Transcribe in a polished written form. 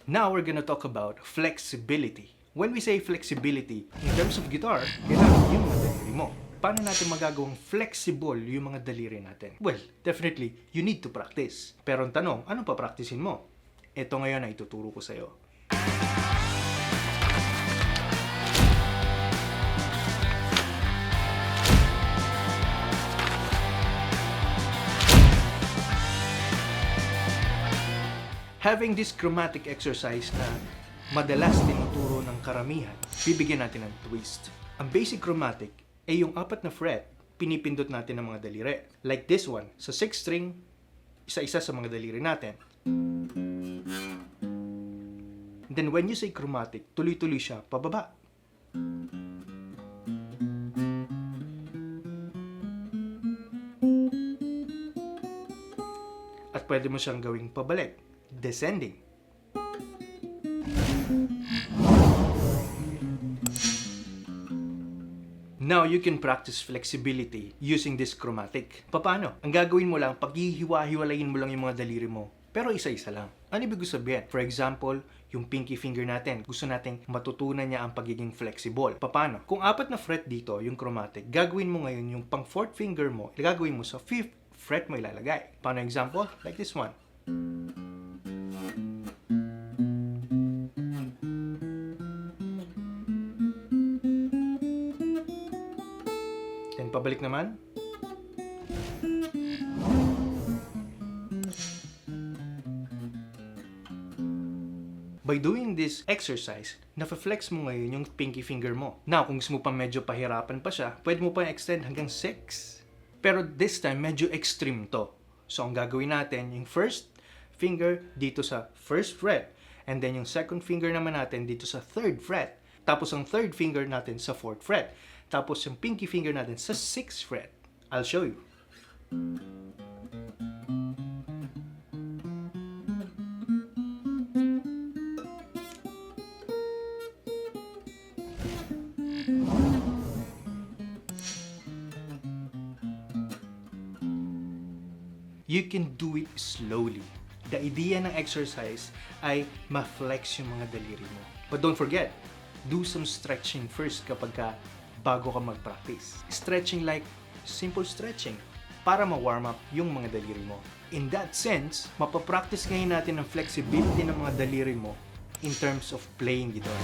Now we're gonna talk about flexibility. When we say flexibility, in terms of guitar, kailangan yung mga daliri mo. Paano natin magagawang flexible yung mga daliri natin? Well, definitely, you need to practice. Pero ang tanong, ano pa practicein mo? Ito ngayon ay ituturo ko sa'yo. Having this chromatic exercise na madalas tinuturo ng karamihan, bibigyan natin ng twist. Ang basic chromatic ay yung 4 na fret, pinipindot natin ng mga daliri. Like this one, sa 6th string, isa-isa sa mga daliri natin. Then when you say chromatic, tuloy-tuloy siya pababa. At pwede mo siyang gawing pabalik. Descending. Now, you can practice flexibility using this chromatic. Paano? Ang gagawin mo lang, paghihiwa-hiwalayin mo lang yung mga daliri mo. Pero isa-isa lang. Ano ibig sabihin? For example, yung pinky finger natin, gusto nating matutunan niya ang pagiging flexible. Paano? Kung 4 na fret dito, yung chromatic, gagawin mo ngayon yung pang 4th finger mo, gagawin mo sa 5th fret mo ilalagay. Paano example? Like this one. Then pabalik naman. By doing this exercise, na-flex mo ngayon yung pinky finger mo. Now, kung gusto mo pa medyo pahirapan pa siya, pwede mo pa extend hanggang 6. Pero this time, medyo extreme to. So, ang gagawin natin, yung first finger dito sa 1st fret, and then yung 2nd finger naman natin dito sa 3rd fret. Tapos ang 3rd finger natin sa 4th fret. Tapos yung pinky finger natin sa 6th fret. I'll show you. You can do it slowly. The idea ng exercise ay ma-flex yung mga daliri mo. But don't forget, do some stretching first kapag bago ka mag-practice. Stretching like simple stretching para ma-warm up yung mga daliri mo. In that sense, mapapractice ngayon natin ang flexibility ng mga daliri mo in terms of playing guitar.